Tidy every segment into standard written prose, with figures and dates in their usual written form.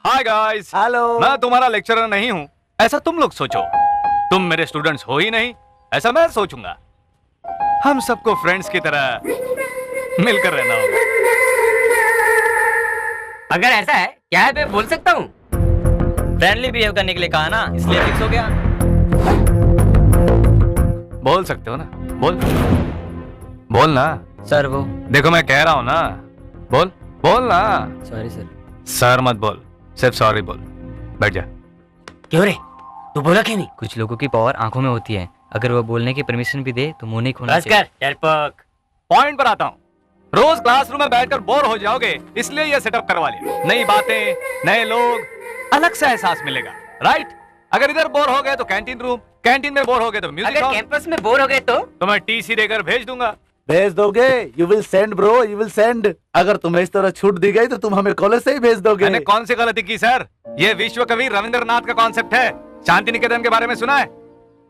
Hi guys. Hello. मैं तुम्हारा lecturer नहीं हूँ, ऐसा तुम लोग सोचो। तुम मेरे स्टूडेंट्स हो ही नहीं, ऐसा मैं सोचूंगा। हम सबको फ्रेंड्स की तरह मिलकर रहना होगा। अगर ऐसा है, क्या है मैं बोल सकता हूँ? फ्रेंडली बिहेव करने के लिए कहा ना, इसलिए फिक्स हो गया। बोल सकते हो ना, बोल ना। सर वो देखो मैं कह रहा हूँ ना, बोल ना। Sorry sir. सर मत बोल, सिर्फ सॉरी बोल। बैठ जा। क्यों रे, तू बोला क्यों नहीं? कुछ लोगों की पावर आंखों में होती है, अगर वो बोलने की परमिशन भी दे तो मुंह नहीं खोलना बस कर, डरपोक। पॉइंट पर आता हूँ। रोज क्लासरूम में बैठकर बोर हो जाओगे, इसलिए ये सेटअप करवा लिया। नई बातें, नए लोग, अलग सा एहसास मिलेगा, राइट? अगर इधर बोर हो गए तो कैंटीन रूम, कैंटीन में बोर हो गए तो म्यूजिक अगर हॉल। कैंपस में बोर हो गए तो मैं टीसी देकर भेज दूंगा। भेज दोगे? You will send bro, you will send. अगर तुम्हें इस तरह छूट दी गई तो तुम हमें कॉलेज से ही भेज दोगे। मैंने कौन सी गलती की सर? ये विश्व कवि रविंद्रनाथ का कॉन्सेप्ट है। शांति निकेतन के बारे में सुना है?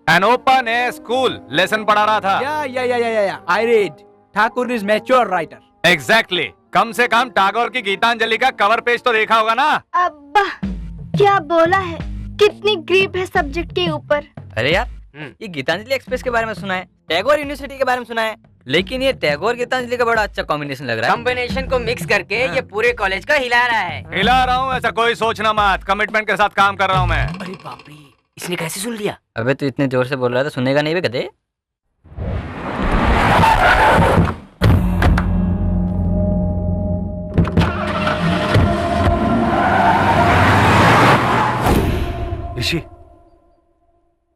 An open air school lesson पढ़ा रहा था। Yeah. I read. Thakur is mature writer. Exactly. कम से कम टैगोर की गीतांजलि का कवर पेज तो देखा होगा ना? अब्बा क्या बोला है, कितनी ग्रीप है सब्जेक्ट के ऊपर। अरे यार, ये गीतांजलि एक्सप्रेस के बारे में सुना है, टैगोर यूनिवर्सिटी के बारे में सुना है, लेकिन ये टैगोर गीतांजलि का बड़ा अच्छा कॉम्बिनेशन लग रहा है। कॉम्बिनेशन को मिक्स करके ये पूरे कॉलेज को हिला रहा है। हिला रहा हूँ ऐसा कोई सोचना मत, कमिटमेंट के साथ काम कर रहा हूँ मैं। अरे बाप रे, इसने कैसे सुन लिया? अबे तू इतने जोर से बोल रहा था, सुनेगा नहीं बे गधे। ऋषि,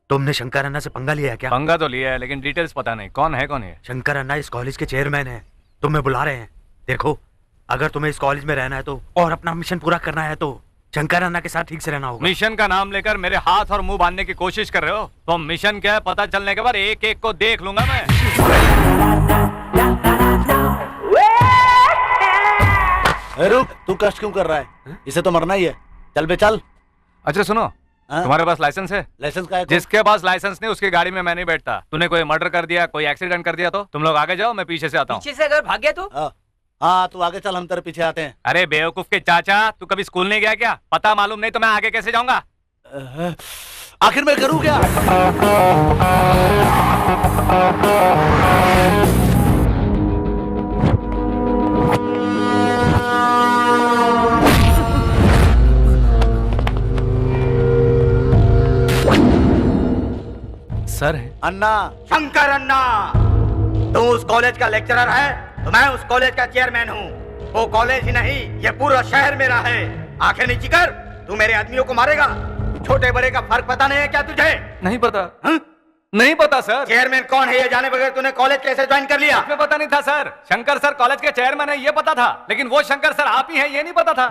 तुमने शंकर अन्ना से पंगा लिया है क्या? पंगा तो लिया है, लेकिन डिटेल्स पता नहीं। कौन है? शंकर अन्ना इस कॉलेज के चेयरमैन हैं। तुम्हें बुला रहे हैं। देखो, अगर तुम्हें इस कॉलेज में रहना है तो और अपना मिशन पूरा करना है तो शंकर अन्ना के साथ ठीक से रहना होगा। मिशन का नाम लेकर मेरे हाथ और मुंह बांधने की कोशिश कर रहे हो? तो मिशन क्या है पता चलने के बाद एक एक को देख लूंगा मैं। रुक, तू कष्ट क्यों कर रहा है? इसे तो मरना ही है। चल बे चल। अच्छा सुनो, तुम्हारे पास लाइसेंस है? लाइसेंस का है? जिसके पास लाइसेंस नहीं उसकी गाड़ी में मैं नहीं बैठता। तूने कोई मर्डर कर दिया, कोई एक्सीडेंट कर दिया तो तुम लोग आगे जाओ, मैं पीछे से आता हूँ। पीछे से अगर भाग गया तो? हाँ तू आगे चल, हम तेरे पीछे आते हैं। अरे बेवकूफ के चाचा, तू कभी स्कूल नहीं गया क्या? पता मालूम नहीं तो मैं आगे कैसे जाऊंगा? आखिर मैं करूँ क्या? सर है अन्ना। शंकर अन्ना, तू उस कॉलेज का लेक्चरर है तो मैं उस कॉलेज का चेयरमैन हूँ। वो कॉलेज ही नहीं, ये पूरा शहर मेरा है। आंखें नीची कर, तू मेरे आदमियों को मारेगा। छोटे बड़े का फर्क पता नहीं है क्या तुझे? नहीं पता। नहीं पता सर। चेयरमैन कौन है ये जाने बगैर तूने कॉलेज कैसे ज्वाइन कर लिया? इसमें पता नहीं था सर। शंकर सर कॉलेज के चेयरमैन है ये पता था, लेकिन वो शंकर सर आप ही हैं ये नहीं पता था।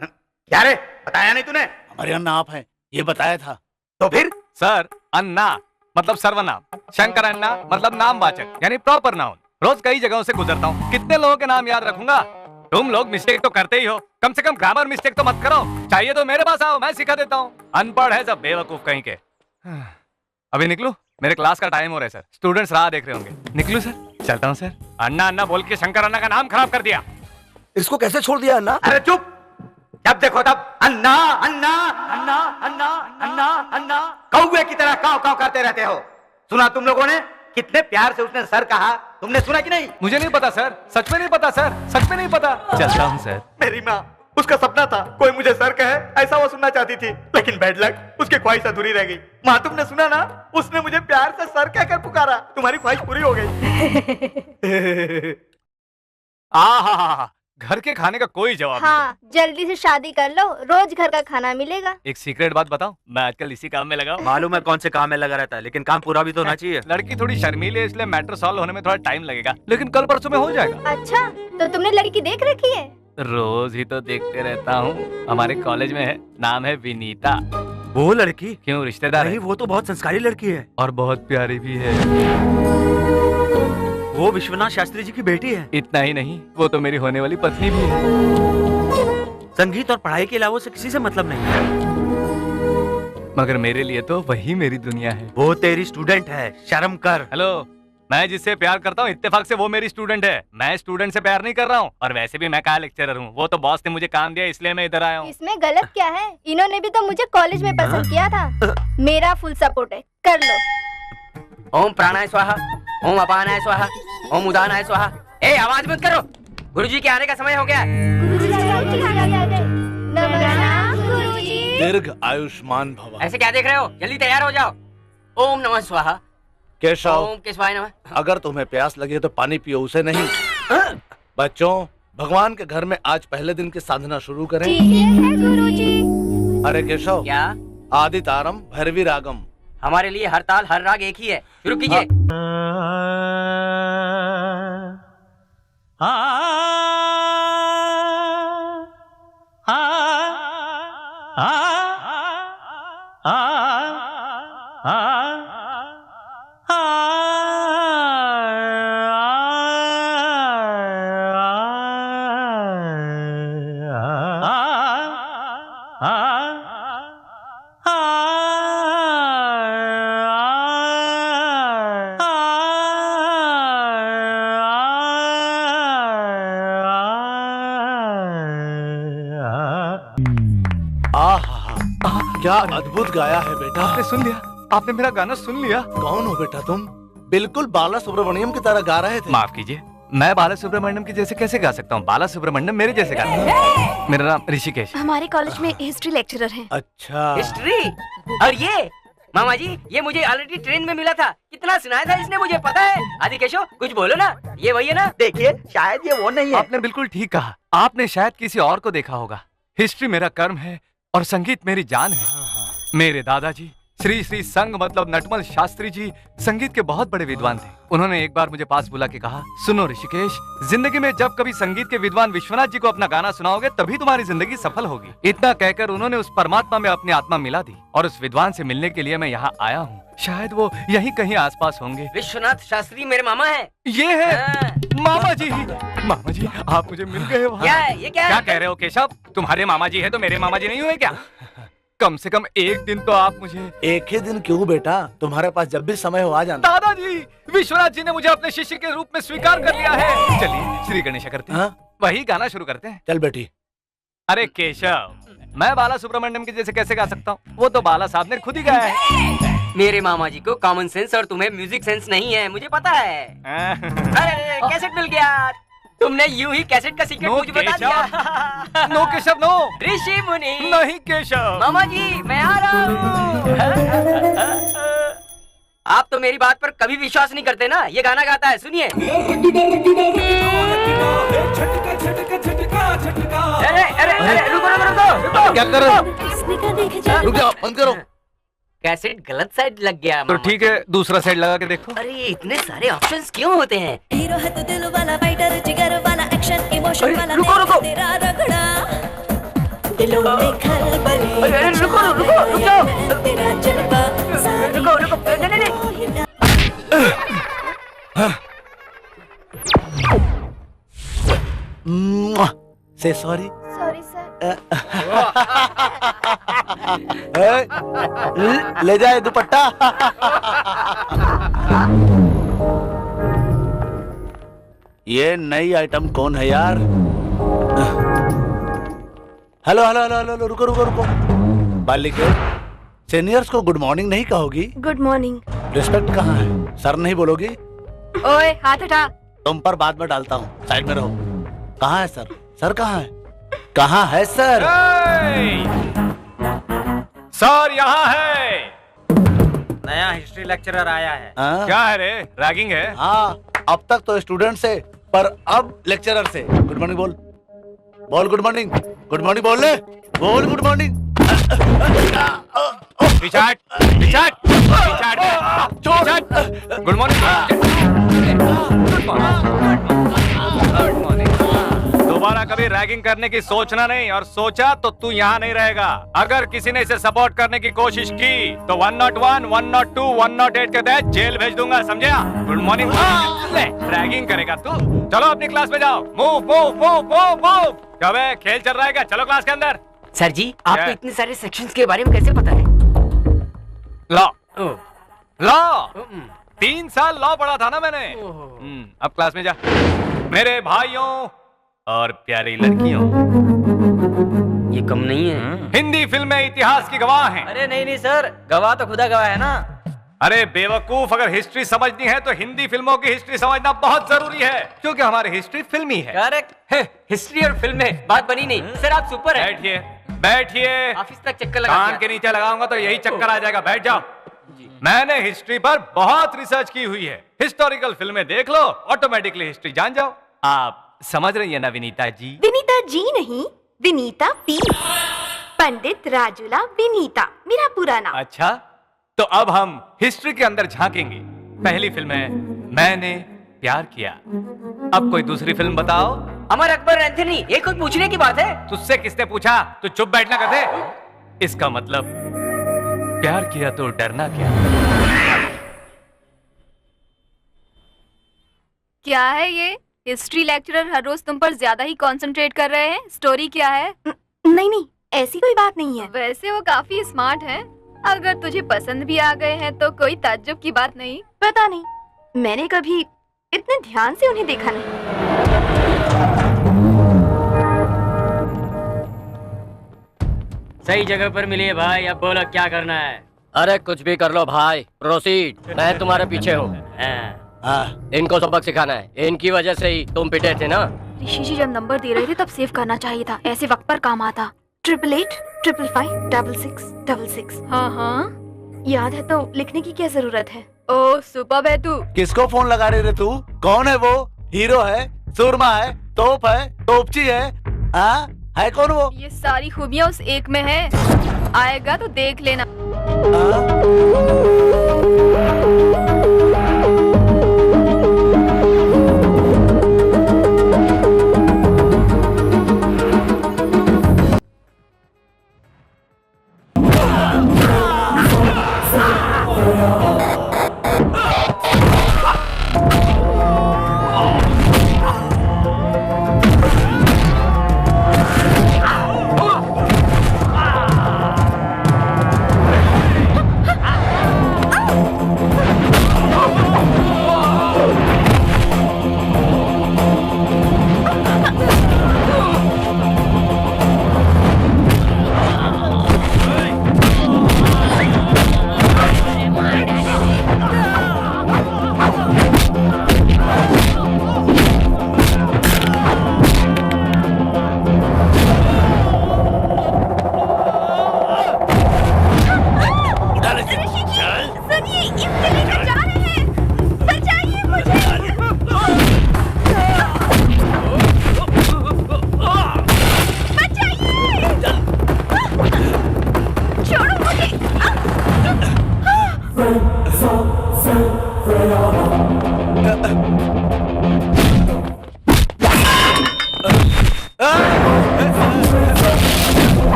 क्या रे, बताया नहीं तूने? हमारे अन्ना आप हैं, ये बताया था। तो फिर? सर अन्ना मतलब सर्वनाम, शंकर अन्ना मतलब नामवाचक यानी प्रॉपर नाउन। रोज कई जगहों से गुजरता हूँ, कितने लोगों के नाम याद रखूंगा? तुम लोग मिस्टेक तो करते ही हो, कम से कम ग्रामर मिस्टेक तो मत करो। चाहिए तो मेरे पास आओ, मैं सिखा देता हूँ। अनपढ़ है सब बेवकूफ कहीं के। अभी निकलूं? मेरे क्लास का टाइम हो रहा है सर, स्टूडेंट्स राह देख रहे होंगे। निकलूं सर? चलता हूँ सर। अन्ना अन्ना बोल के शंकर अन्ना का नाम खराब कर दिया। इसको कैसे छोड़ दिया अन्ना? अरे चुप, जब देखो तब अन्ना अन्ना अन्ना अन्ना अन्ना अन्ना कौवे की तरह काव काव करते रहते हो। सुना तुम लोगों ने? कितने प्यार से उसने सर कहा, तुमने सुना कि नहीं? मुझे नहीं पता सर, सच में नहीं पता सर, सच में नहीं पता। चलता हूँ सर। मेरी माँ, उसका सपना था कोई मुझे सर कहे, ऐसा वो सुनना चाहती थी, लेकिन बैड लक, उसकी ख्वाहिश अधूरी रह गई। माँ तुमने सुना ना, उसने मुझे प्यार से सर कहकर पुकारा। तुम्हारी ख्वाहिश पूरी हो गई। आहा, घर के खाने का कोई जवाब हाँ, जल्दी से शादी कर लो, रोज घर का खाना मिलेगा। नहीं। एक सीक्रेट बात बताऊं, मैं आजकल इसी काम में लगा हूं। मालूम है कौन से काम में लगा रहता है, लेकिन काम पूरा भी तो होना चाहिए। लड़की थोड़ी शर्मीली है, इसलिए मैटर सॉल्व होने में थोड़ा टाइम लगेगा, लेकिन कल परसों में हो जाएगा। अच्छा, तो तुमने लड़की देख रखी है? रोज ही तो देखते रहता हूँ। हमारे कॉलेज में है, नाम है विनीता। वो लड़की? क्यों, रिश्तेदार नहीं, है? वो तो बहुत संस्कारी लड़की है और बहुत प्यारी भी है। वो विश्वनाथ शास्त्री जी की बेटी है। इतना ही नहीं, वो तो मेरी होने वाली पत्नी भी है। संगीत और पढ़ाई के अलावा उसे किसी से मतलब नहीं है, मगर मेरे लिए तो वही मेरी दुनिया है। वो तेरी स्टूडेंट है, शर्म कर। हेलो, मैं जिससे प्यार करता हूँ इत्तेफाक से वो मेरी स्टूडेंट है। मैं स्टूडेंट से प्यार नहीं कर रहा हूँ। और वैसे भी मैं क्या लेक्चरर हूँ, वो तो बॉस ने मुझे काम दिया इसलिए मैं इधर आया हूँ। इसमें गलत क्या है? इन्होंने भी तो मुझे कॉलेज में पसंद किया था। मेरा फुल सपोर्ट है, कर लो। ओम प्राणाय स्वाहा, ओम अपानाय स्वाहा, ओम उदानाय स्वाहा। ए आवाज मत करो, गुरुजी के आने का समय हो गया है। नमस्कार गुरुजी। दीर्घ आयुष्मान भव। ऐसे क्या देख रहे हो, जल्दी तैयार हो जाओ। ओम नमः स्वाहा, केशव, ओम केशवाय नमः। अगर तुम्हें प्यास लगी है तो पानी पियो, उसे नहीं। बच्चों, भगवान के घर में आज पहले दिन की साधना शुरू करें। ठीक है गुरुजी। अरे केशव, क्या? आदि तारम भैरवी रागम। हमारे लिए हर ताल हर राग एक ही है, शुरू कीजिए। क्या अद्भुत गाया है बेटा। आपने सुन लिया? आपने मेरा गाना सुन लिया? कौन हो बेटा तुम? बिल्कुल बाला सुब्रमण्यम की तरह गा रहे थे। माफ कीजिए, मैं बाला सुब्रमण्यम के जैसे कैसे गा सकता हूँ? बाला सुब्रमण्यम मेरे जैसे गाता है। मेरा नाम ऋषिकेश। हमारे कॉलेज में हिस्ट्री लेक्चरर हैं। अच्छा, हिस्ट्री? और ये मामा जी, ये मुझे ऑलरेडी ट्रेन में मिला था। कितना सुनाया था इसने, मुझे पता है। आदि केशव, कुछ बोलो ना, ये वही है ना? देखिए, शायद ये वो नहीं है। आपने बिल्कुल ठीक कहा। आपने शायद किसी और को देखा होगा। हिस्ट्री मेरा कर्म है और संगीत मेरी जान है। मेरे दादाजी श्री श्री संग मतलब नटमल शास्त्री जी संगीत के बहुत बड़े विद्वान थे। उन्होंने एक बार मुझे पास बुला के कहा, सुनो ऋषिकेश, जिंदगी में जब कभी संगीत के विद्वान विश्वनाथ जी को अपना गाना सुनाओगे तभी तुम्हारी जिंदगी सफल होगी। इतना कहकर उन्होंने उस परमात्मा में अपनी आत्मा मिला दी और उस विद्वान से मिलने के लिए मैं यहाँ आया हूँ। शायद वो यहीं कहीं आसपास होंगे। विश्वनाथ शास्त्री मेरे मामा है। ये है हाँ। मामा जी। मामा जी, आप मुझे मिल गए वहाँ। क्या है ये, क्या क्या है? कह रहे हो केशव? तुम्हारे मामा जी है तो मेरे मामा जी नहीं हुए क्या? कम से कम एक दिन तो आप मुझे। एक ही दिन क्यों बेटा, तुम्हारे पास जब भी समय हो आ जाना। दादाजी, विश्वनाथ जी ने मुझे अपने शिष्य के रूप में स्वीकार कर लिया है। चलिए श्री गणेश करते हैं। हाँ? वही गाना शुरू करते हैं। चल बेटी। अरे केशव, मैं बाला सुब्रमण्यम के जैसे कैसे गा सकता हूँ? वो तो बाला साहब ने खुद ही गाया है। मेरे मामा जी को कॉमन सेंस और तुम्हें म्यूजिक सेंस नहीं है, मुझे पता है। अरे कैसेट मिल गया। तुमने यूं ही कैसेट का सीक्रेट नो मुझे बता दिया। No Keshav, no. ऋषि मुनि। नहीं केशव। मामा जी, मैं आ रहा हूँ। आप तो मेरी बात पर कभी विश्वास नहीं करते ना। ये गाना गाता है, सुनिए। अरे अरे अरे, रुको रुको रुको रुको। क्या कर रहे हो? रुक जाओ, बंद करो। कैसेट गलत साइड लग गया। तो ठीक है, दूसरा साइड लगा के देखो। अरे इतने सारे ऑप्शंस क्यों होते हैं? हीरो है तो दिल वाला, फाइटर जिगर वाला, एक्शन इमोशन अरे, वाला, रुको, रुको। तेरा रगड़ा दिलों में खलबली। अरे, रुको, रुको, रुक जाओ। तेरा जलवा रुको रुको, नहीं नहीं नहीं। से सॉरी। Sorry sir. ले जाए दुपट्टा। ये नई आइटम कौन है यार? हेलो हेलो हेलो हेलो, रुको रुको रुको। बालिके, सीनियर्स को गुड मॉर्निंग नहीं कहोगी? Good morning. रिस्पेक्ट कहाँ है? सर नहीं बोलोगी? ओए हाथ उठा। तुम पर बाद में डालता हूँ, साइड में रहो। कहाँ है सर? सर कहाँ है? कहाँ है सर? सर यहाँ है। नया हिस्ट्री लेक्चरर आया है। हाँ? क्या है रे, रैगिंग है? हाँ, अब तक तो स्टूडेंट से, पर अब लेक्चरर से। गुड मॉर्निंग बोल। बोल गुड मॉर्निंग। गुड मॉर्निंग बोल ले। बोल गुड मॉर्निंग। पिछाट, पिछाट, पिछाट, पिछाट। Good morning. Good morning. दोबारा कभी रैगिंग करने की सोचना नहीं, और सोचा तो तू यहाँ नहीं रहेगा। अगर किसी ने इसे सपोर्ट करने की कोशिश की तो 101, 102, 108 के तहत जेल भेज दूंगा, समझा? Good morning. रैगिंग करेगा तू? चलो अपनी क्लास में जाओ। Move move move move move. कब है, खेल चल रहा है क्या? चलो क्लास के अंदर। सर जी, आपको क्या? इतने सारे सेक्शंस के बारे में कैसे पता है? ला ओह, ला 3 साल लॉ पढ़ा था ना मैंने। अब क्लास में जा। मेरे भाइयों और प्यारी लड़कियों, ये कम नहीं है। हिंदी फिल्में इतिहास की गवाह हैं। अरे नहीं नहीं सर, गवाह तो खुदा गवाह है ना। अरे बेवकूफ, अगर हिस्ट्री समझनी है तो हिंदी फिल्मों की हिस्ट्री समझना बहुत जरूरी है, क्योंकि हमारी हिस्ट्री फिल्मी है। करेक्ट। हिस्ट्री और फिल्म में बात बनी नहीं सर, आप सुपर है। बैठिए बैठिए। ऑफिस तक चक्कर लगा कान के नीचे लगाऊंगा तो यही चक्कर आ जाएगा। बैठ जाओ। मैंने हिस्ट्री पर बहुत रिसर्च की हुई है। हिस्टोरिकल फिल्में देख लो, ऑटोमेटिकली हिस्ट्री जान जाओ। आप समझ रही है ना विनीता जी? विनीता जी नहीं, विनीता पी, पंडित राजूला विनीता मेरा पूरा नाम। अच्छा, तो अब हम हिस्ट्री के अंदर झांकेंगे। पहली फिल्म है मैंने प्यार किया। अब कोई दूसरी फिल्म बताओ। अमर अकबर एंथनी, ये कुछ पूछने की बात है। तुझसे किसने पूछा? तू चुप बैठना कहते। इसका मतलब प्यार किया तो डरना क्या? क्या है ये? हिस्ट्री लेक्चरर हर रोज तुम पर ज्यादा ही कंसंट्रेट कर रहे हैं। स्टोरी क्या है? नहीं नहीं, ऐसी कोई बात नहीं है। वैसे वो काफी स्मार्ट हैं। अगर तुझे पसंद भी आ गए हैं तो कोई ताज्जुब की बात नहीं। पता नहीं, मैंने कभी इतने ध्यान से उन्हें देखा नहीं। सही जगह पर मिली है भाई, अब बोलो क्या करना है। अरे कुछ भी कर लो भाई, प्रोसीड। मैं तुम्हारे पीछे हूँ। इनको सबक सिखाना है, इनकी वजह से ही तुम पिटे थे ना। ऋषि जी जब नंबर दे रहे थे तब सेव करना चाहिए था, ऐसे वक्त पर काम आता। 8885566666। हाँ हाँ, याद है तो लिखने की क्या जरूरत है? ओ सुपर है तू। किसको फोन लगा रही रे तू? कौन है वो? हीरो है, सुरमा है, तोप है, तोपची है? हाँ, है कौन वो? ये सारी खूबियाँ उस एक में है। आएगा तो देख लेना।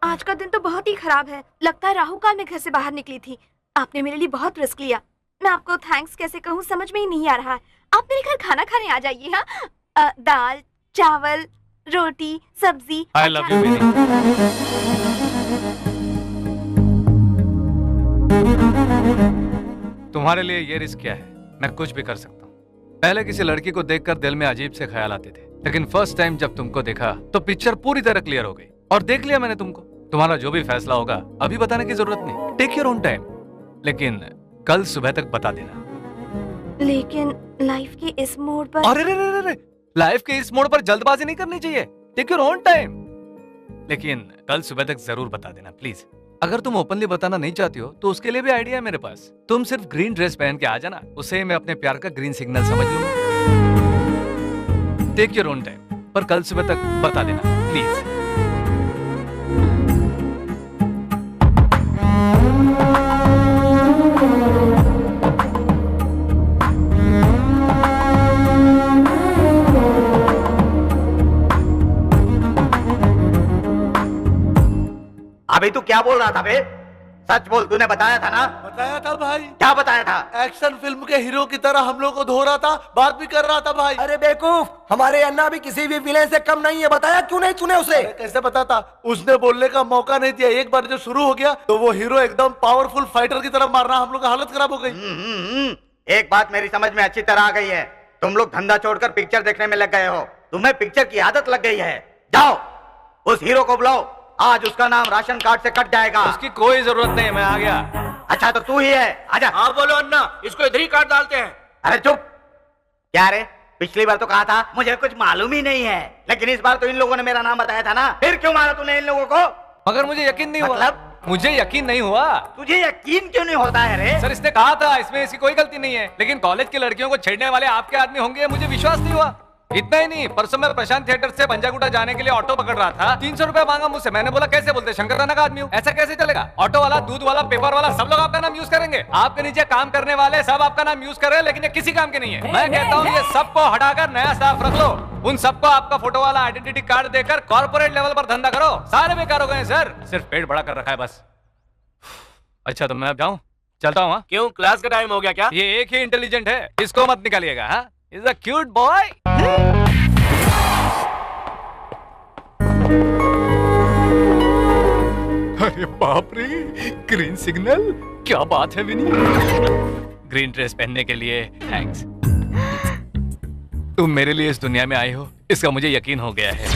आज का दिन तो बहुत ही खराब है। लगता है राहु काल में घर से बाहर निकली थी। आपने मेरे लिए बहुत रिस्क लिया। मैं आपको थैंक्स कैसे कहूँ समझ में ही नहीं आ रहा है। आप मेरे घर खाना खाने आ जाइए। हाँ, दाल चावल रोटी सब्जी। I love you, Vinny. तुम्हारे लिए ये रिस्क क्या है? मैं कुछ भी कर सकता हूँ। पहले किसी लड़की को देखकर दिल में अजीब से ख्याल आते थे, लेकिन फर्स्ट टाइम जब तुमको देखा तो पिक्चर पूरी तरह क्लियर हो गई और देख लिया मैंने तुमको। तुम्हारा जो भी फैसला होगा अभी बताने की जरूरत नहीं। टेक योर ओन टाइम, लेकिन कल सुबह तक बता देना। लेकिन लाइफ के इस मोड़ पर। अरे रे रे रे, लाइफ के इस मोड़ पर जल्दबाजी नहीं करनी चाहिए। टेक योर ओन टाइम, लेकिन कल सुबह तक जरूर बता देना प्लीज। अगर तुम ओपनली बताना नहीं चाहती हो तो उसके लिए भी आइडिया है मेरे पास। तुम सिर्फ ग्रीन ड्रेस पहन के आ जाना, उसे मैं अपने प्यार का ग्रीन सिग्नल समझ लूंगा। टेक योर ओन टाइम, पर कल सुबह तक बता देना प्लीज। अभी तू क्या बोल रहा था बे? सच बोल, तूने बताया था ना? बताया था भाई। क्या बताया था? एक्शन फिल्म के हीरो की तरह हम लोग को धो रहा था, बात भी कर रहा था भाई। अरे बेवकूफ, हमारे अन्ना भी किसी भी विलेन से कम नहीं है। बताया क्यों नहीं तूने उसे? कैसे बताता? उसने बोलने का मौका नहीं दिया। एक बार जो शुरू हो गया तो वो हीरो एकदम पावरफुल फाइटर की तरह मारना, हम लोग का हालत खराब हो गई। एक बात मेरी समझ में अच्छी तरह आ गई है। तुम लोग धंधा छोड़कर पिक्चर देखने में लग गए हो। तुम्हें पिक्चर की आदत लग गई है। जाओ उस हीरो को बुलाओ, आज उसका नाम राशन कार्ड से कट जाएगा। उसकी कोई जरूरत नहीं है, मैं आ गया। अच्छा तो तू ही है, आजा। हाँ बोलो अन्ना, इसको इधर ही काट डालते हैं। अरे चुप। क्या रे, पिछली बार तो कहा था मुझे कुछ मालूम ही नहीं है, लेकिन इस बार तो इन लोगों ने मेरा नाम बताया था ना, फिर क्यों मारा तूने इन लोगों को? मगर मुझे यकीन नहीं हुआ। मतलब? मुझे यकीन नहीं हुआ। तुझे यकीन क्यों नहीं होता है रे? सर इसने कहा था इसमें इसकी कोई गलती नहीं है, लेकिन कॉलेज की लड़कियों को छेड़ने वाले आपके आदमी होंगे, मुझे विश्वास नहीं हुआ। इतना ही नहीं, परसों मैं प्रशांत थिएटर से पंजागुटा जाने के लिए ऑटो पकड़ रहा था। 300 रुपया मांगा मुझसे। मैंने बोला कैसे बोलते, शंकर राणा का आदमी हूँ, ऐसा कैसे चलेगा? ऑटो वाला, दूध वाला, पेपर वाला, सब लोग आपका नाम यूज करेंगे। आपके नीचे काम करने वाले सब आपका नाम यूज कर रहे हैं, लेकिन ये किसी काम के नहीं है। मैं कहता हूँ ये सबको हटाकर नया स्टाफ रख लो। उन सबको आपका फोटो वाला आइडेंटिटी कार्ड देकर कॉर्पोरेट लेवल पर धंधा करो। सारे बेकार हो गए सर, सिर्फ पेट बड़ा कर रखा है बस। अच्छा तो मैं अब जाऊँ, चलता हूँ। क्यों, क्लास का टाइम हो गया क्या? ये एक ही इंटेलिजेंट है, इसको मत निकालिएगा। हाँ, इज अ क्यूट बॉय। अरे बाप रे, ग्रीन सिग्नल, क्या बात है विनी। ग्रीन ड्रेस पहनने के लिए थैंक्स। तुम मेरे लिए इस दुनिया में आई हो, इसका मुझे यकीन हो गया है।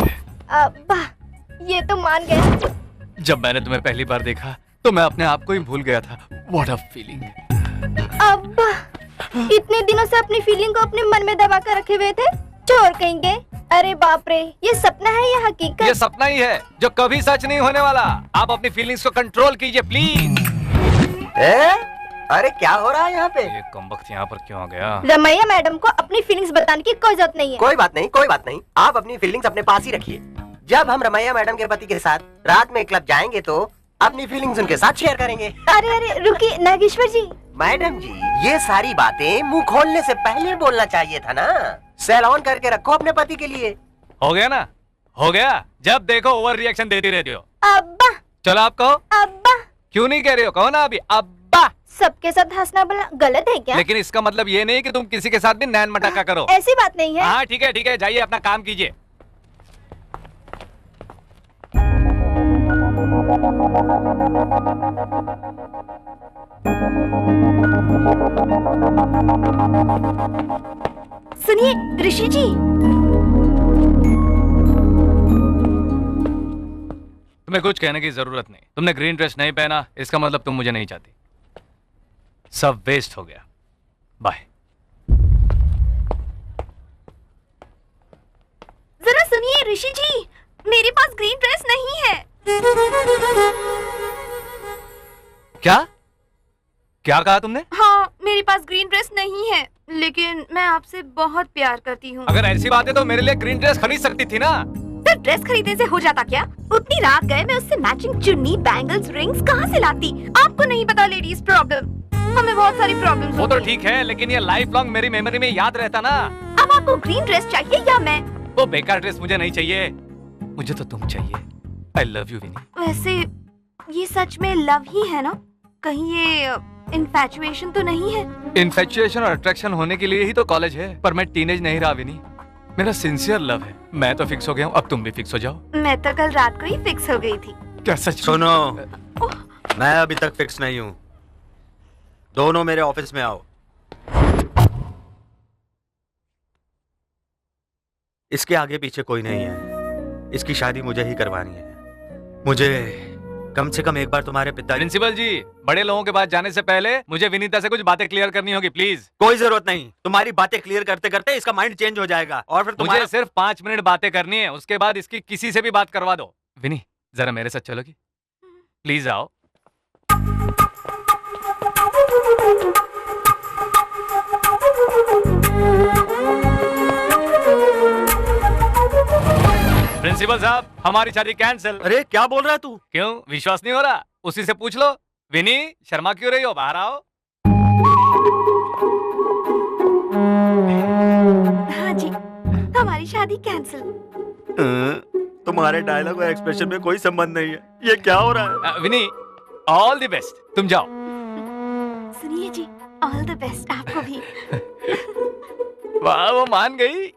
अब्बा, ये तो मान गया। जब मैंने तुम्हें पहली बार देखा तो मैं अपने आप को ही भूल गया था। What a feeling. अब्बा, इतने दिनों से अपनी फीलिंग को अपने मन में दबा कर रखे हुए थे, चोर कहेंगे। अरे बाप रे, ये सपना है या हकीकत? ये सपना ही है जो कभी सच नहीं होने वाला। आप अपनी फीलिंग्स को कंट्रोल कीजिए प्लीज। अरे क्या हो रहा है यहाँ पे? ये कमबख्त यहाँ पर क्यों आ गया? रमैया मैडम को अपनी फीलिंग्स बताने की कोई जरूरत नहीं है। कोई बात नहीं, कोई बात नहीं, आप अपनी फीलिंग्स अपने पास ही रखिए। जब हम रमैया मैडम के पति के साथ रात में क्लब जाएंगे तो अपनी फीलिंग्स उनके साथ शेयर करेंगे। अरे अरे रुकिए नागेश्वर जी। मैडम जी, ये सारी बातें मुंह खोलने से पहले बोलना चाहिए था ना। सेल ऑन करके रखो अपने पति के लिए। हो गया ना, हो गया। जब देखो ओवर रिएक्शन देती रहती हो। अब्बा। चलो आप कहो। अब्बा। क्यों नहीं कह रही हो, कहो ना अभी अब्बा। सबके साथ हंसना बोलना गलत है क्या? लेकिन इसका मतलब ये नहीं कि तुम किसी के साथ भी नैन मटाका करो। ऐसी बात नहीं है। हाँ ठीक है, जाइए अपना काम कीजिए। सुनिए ऋषि जी, तुम्हें कुछ कहने की जरूरत नहीं। तुमने ग्रीन ड्रेस नहीं पहना, इसका मतलब तुम मुझे नहीं चाहती। सब वेस्ट हो गया, बाय। जरा सुनिए ऋषि जी, मेरे पास ग्रीन ड्रेस नहीं है। क्या क्या कहा तुमने? हाँ, मेरे पास ग्रीन ड्रेस नहीं है, लेकिन मैं आपसे बहुत प्यार करती हूँ। अगर ऐसी बात है तो मेरे लिए ग्रीन ड्रेस खरीद सकती थी ना। सिर्फ ड्रेस खरीदने से हो जाता क्या? उतनी रात गए मैं उससे मैचिंग चुन्नी, बैंगल्स, रिंग्स कहाँ से लाती? आपको नहीं पता लेडीज प्रॉब्लम, हमें बहुत सारी प्रॉब्लम्स वो तो होती हैं। ठीक है, लेकिन ये लाइफ लॉन्ग मेरी मेमोरी में याद रहता ना। अब आपको ग्रीन ड्रेस चाहिए या मैं? वो बेकार ड्रेस मुझे नहीं चाहिए, मुझे तो तुम चाहिए। आई लव यू विनी। वैसे ये सच में लव ही है ना? कहीं ये इन्फैचुएशन तो नहीं है? इन्फेचुएशन और अट्रैक्शन होने के लिए ही तो कॉलेज है, पर मैं टीनेज नहीं रहा विनी। मेरा सिंसियर लव है। मैं तो फिक्स हो गया हूँ, अब तुम भी फिक्स हो जाओ। मैं तो कल रात को ही फिक्स हो गई थी। क्या सच? सुनो, मैं अभी तक फिक्स नहीं हूँ। दोनों मेरे ऑफिस में आओ। इसके आगे पीछे कोई नहीं है। इसकी शादी मुझे ही करवानी है। मुझे कम से कम एक बार तुम्हारे पिता। प्रिंसिपल जी, बड़े लोगों के पास जाने से पहले मुझे विनीता से कुछ बातें क्लियर करनी होगी प्लीज। कोई जरूरत नहीं, तुम्हारी बातें क्लियर करते करते इसका माइंड चेंज हो जाएगा और फिर मुझे सिर्फ 5 मिनट बातें करनी है, उसके बाद इसकी किसी से भी बात करवा दो। विनी, जरा मेरे साथ चलोगी प्लीज? आओ। प्रिंसिपल साहब, हमारी शादी कैंसिल। अरे क्या बोल रहा है तू? क्यों, विश्वास नहीं हो रहा? उसी से पूछ लो। विनी, शर्मा क्यों रही हो, बाहर आओ। हाँ जी, हमारी शादी कैंसिल। तुम्हारे डायलॉग और एक्सप्रेशन में कोई संबंध नहीं है। ये क्या हो रहा है? विनी, ऑल द बेस्ट, तुम जाओ। सुनिए जी, ऑल द बेस्ट आपको भी। वाह, वो मान गई।